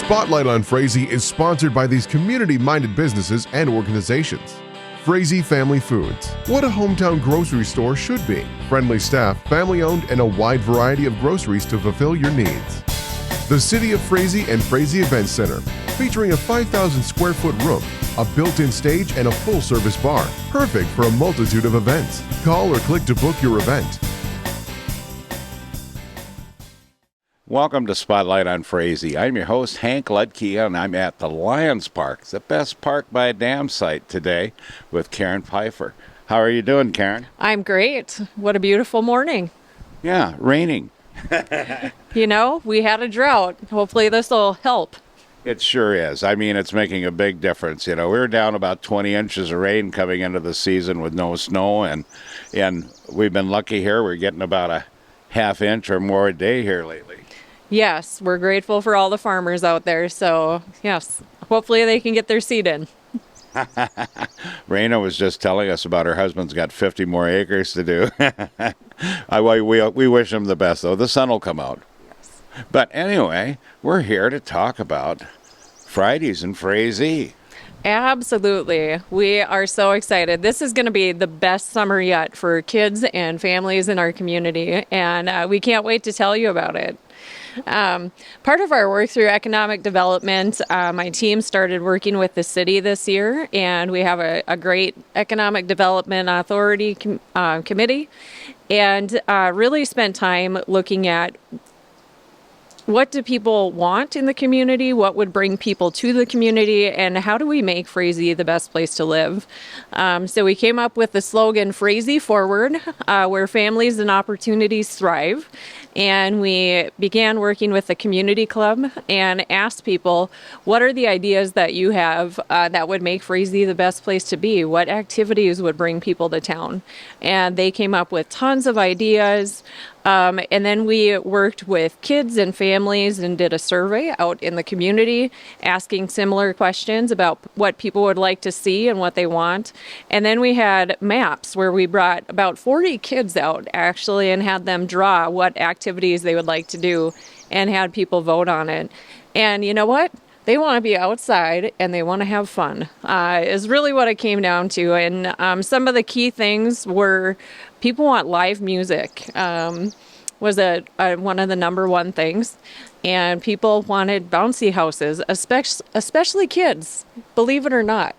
Spotlight on Frazee is sponsored by these community-minded businesses and organizations. Frazee Family Foods. What a hometown grocery store should be. Friendly staff, family-owned, and a wide variety of groceries to fulfill your needs. The City of Frazee and Frazee Event Center, featuring a 5,000 square foot room, a built-in stage, and a full-service bar. Perfect for a multitude of events. Call or click to book your event. Welcome to Spotlight on Frazee. I'm your host, Hank Ludke, and I'm at the Lions Park, the best park by a damn sight today, with Karen Pifher. How are you doing, Karen? I'm great. What a beautiful morning. Yeah, raining. You know, we had a drought. Hopefully this will help. It sure is. I mean, it's making a big difference. You know, we were down about 20 inches of rain coming into the season with no snow, and we've been lucky here. We're getting about a half inch or more a day here lately. Yes, we're grateful for all the farmers out there. So, yes, hopefully they can get their seed in. Raina was just telling us about her husband's got 50 more acres to do. We wish him the best, though. The sun will come out. Yes. But anyway, we're here to talk about Fridays in Frazee. Absolutely. We are so excited. This is going to be the best summer yet for kids and families in our community, and we can't wait to tell you about it. Part of our work through economic development, my team started working with the city this year, and we have a great economic development authority committee, and really spent time looking at what do people want in the community, what would bring people to the community, and how do we make Frazee the best place to live? So we came up with the slogan, Frazee Forward, where families and opportunities thrive. And we began working with the community club and asked people, what are the ideas that you have that would make Frazee the best place to be? What activities would bring people to town? And they came up with tons of ideas. And then we worked with kids and families and did a survey out in the community, asking similar questions about what people would like to see and what they want. And then we had maps where we brought about 40 kids out, actually, and had them draw what activities they would like to do and had people vote on it. And you know what? They want to be outside and they want to have fun, is really what it came down to. And some of the key things were people want live music, was one of the number one things. And people wanted bouncy houses, especially kids, believe it or not.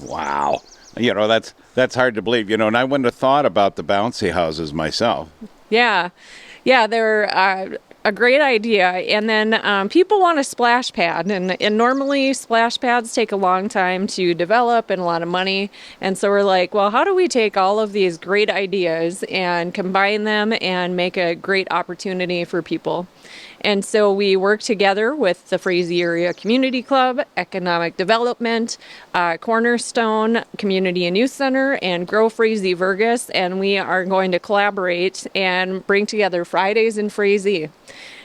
Wow. You know, that's hard to believe, you know, and I wouldn't have thought about the bouncy houses myself. Yeah, they're a great idea. And then people want a splash pad, and normally splash pads take a long time to develop and a lot of money. And so we're like, well, how do we take all of these great ideas and combine them and make a great opportunity for people? And so we work together with the Frazee Area Community Club, Economic Development, Cornerstone Community and Youth Center, and Grow Frazee Vergus, and we are going to collaborate and bring together Fridays in Frazee.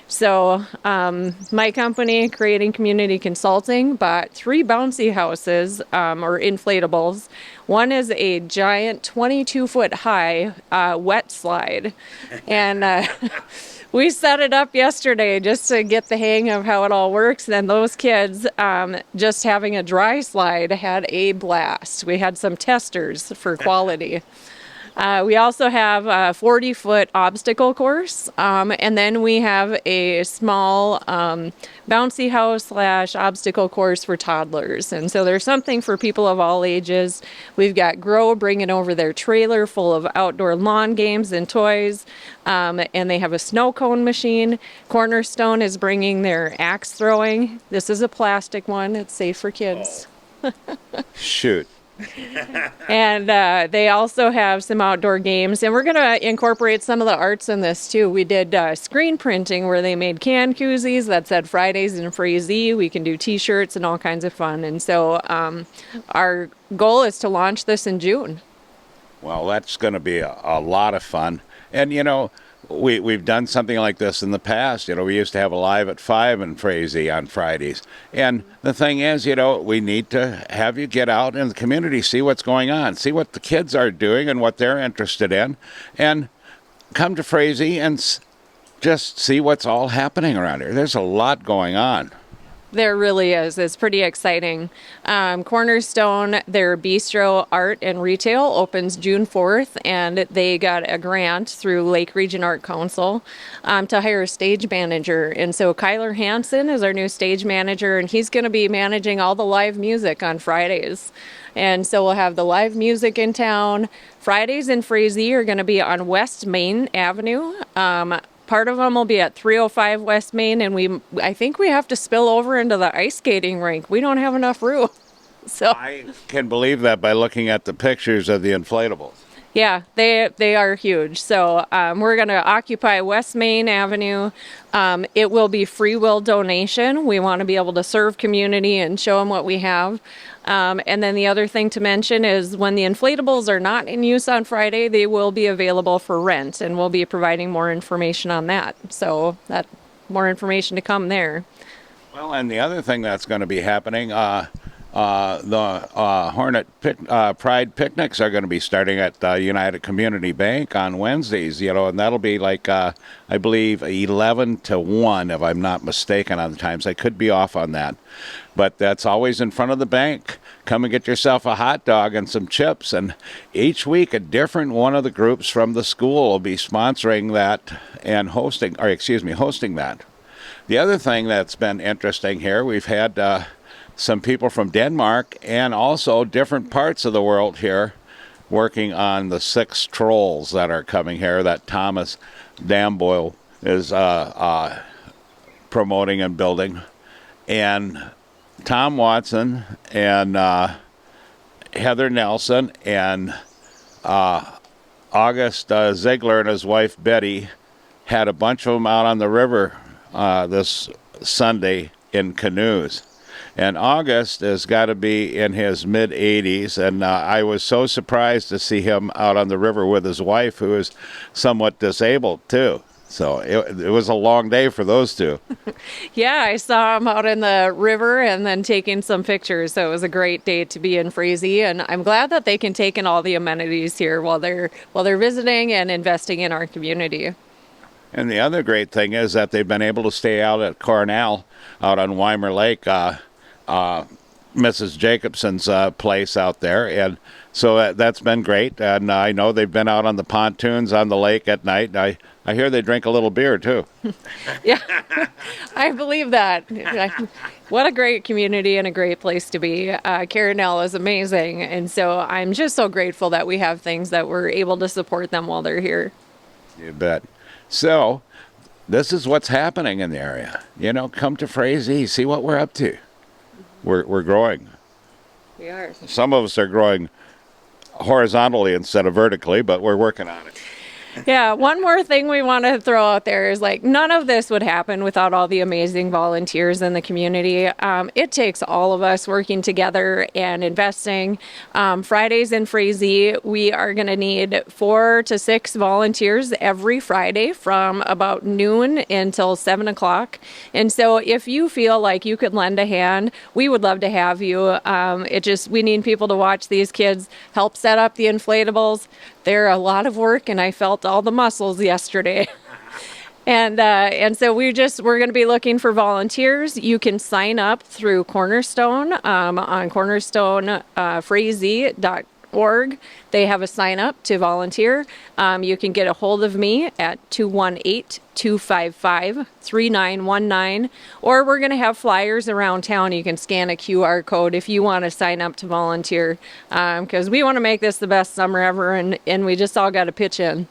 So my company, Creating Community Consulting, bought 3 bouncy houses, or inflatables. One is a giant 22-foot high wet slide, and we set it up yesterday just to get the hang of how it all works. And those kids, just having a dry slide, had a blast. We had some testers for quality. We also have a 40-foot obstacle course, and then we have a small bouncy house / obstacle course for toddlers. And so there's something for people of all ages. We've got Grow bringing over their trailer full of outdoor lawn games and toys, and they have a snow cone machine. Cornerstone is bringing their axe throwing. This is a plastic one. It's safe for kids. Oh. Shoot. And they also have some outdoor games, and we're going to incorporate some of the arts in this too. We did screen printing where they made can koozies that said Fridays in Frazee. We can do t-shirts and all kinds of fun. And so our goal is to launch this in June. Well, that's going to be a lot of fun. And, you know, we've done something like this in the past. You know, we used to have a Live at 5 in Frazee on Fridays. And the thing is, you know, we need to have you get out in the community, see what's going on, see what the kids are doing and what they're interested in, and come to Frazee and just see what's all happening around here. There's a lot going on. There really is. It's pretty exciting. Cornerstone, their bistro, art, and retail opens June 4th, and they got a grant through Lake Region Art Council to hire a stage manager. And so Kyler Hansen is our new stage manager, and he's going to be managing all the live music on Fridays. And so we'll have the live music in town. Fridays in Frazee are going to be on West Main Avenue. Part of them will be at 305 West Main, and I think we have to spill over into the ice skating rink. We don't have enough room. So I can believe that by looking at the pictures of the inflatables. yeah, they are huge. So we're going to occupy West Main Avenue. It will be free will donation. We want to be able to serve community and show them what we have. And then the other thing to mention is when the inflatables are not in use on Friday, they will be available for rent, and we'll be providing more information on that. So that more information to come there. Well, and the other thing that's going to be happening, the Pride picnics are going to be starting at United Community Bank on Wednesdays, and that'll be like, I believe, 11 to 1, if I'm not mistaken on the times. I could be off on that. But that's always in front of the bank. Come and get yourself a hot dog and some chips. And each week, a different one of the groups from the school will be sponsoring that and hosting that. The other thing that's been interesting here, we've had some people from Denmark and also different parts of the world here working on the 6 trolls that are coming here that Thomas Damboyle is promoting and building. And Tom Watson and Heather Nelson and August Ziegler and his wife Betty had a bunch of them out on the river this Sunday in canoes. And August has got to be in his mid-80s, and I was so surprised to see him out on the river with his wife, who is somewhat disabled, too. So it was a long day for those two. Yeah, I saw them out in the river and then taking some pictures. So it was a great day to be in Frazee, and I'm glad that they can take in all the amenities here while they're visiting and investing in our community. And the other great thing is that they've been able to stay out at Cornell, out on Weimer Lake, Mrs. Jacobson's place out there, and so that's been great. And I know they've been out on the pontoons on the lake at night. I hear they drink a little beer too. Yeah, I believe that. What a great community and a great place to be. Carinell is amazing, and so I'm just so grateful that we have things that we're able to support them while they're here. You bet. So this is what's happening in the area. Come to Frazee, see what we're up to. We're growing. We are. Some of us are growing horizontally instead of vertically, but we're working on it. Yeah, one more thing we want to throw out there is none of this would happen without all the amazing volunteers in the community. It takes all of us working together and investing. Fridays in Frazee, we are going to need 4 to 6 volunteers every Friday from about noon until 7 o'clock. And so if you feel like you could lend a hand, we would love to have you. We need people to watch these kids, help set up the inflatables. They're a lot of work, and I felt all the muscles yesterday. And so we're going to be looking for volunteers. You can sign up through Cornerstone on cornerstonefrazee.org. They have a sign up to volunteer. You can get a hold of me at 218-255-3919, or we're going to have flyers around town. You can scan a QR code if you want to sign up to volunteer, because we want to make this the best summer ever, and we just all got to pitch in.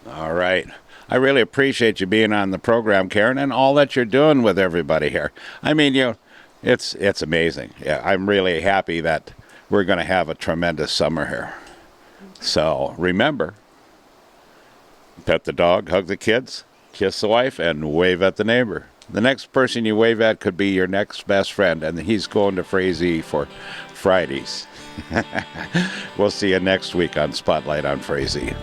All right. I really appreciate you being on the program, Karen, and all that you're doing with everybody here. I mean, it's amazing. Yeah, I'm really happy that we're going to have a tremendous summer here. So remember, pet the dog, hug the kids, kiss the wife, and wave at the neighbor. The next person you wave at could be your next best friend, and he's going to Frazee for Fridays. We'll see you next week on Spotlight on Frazee.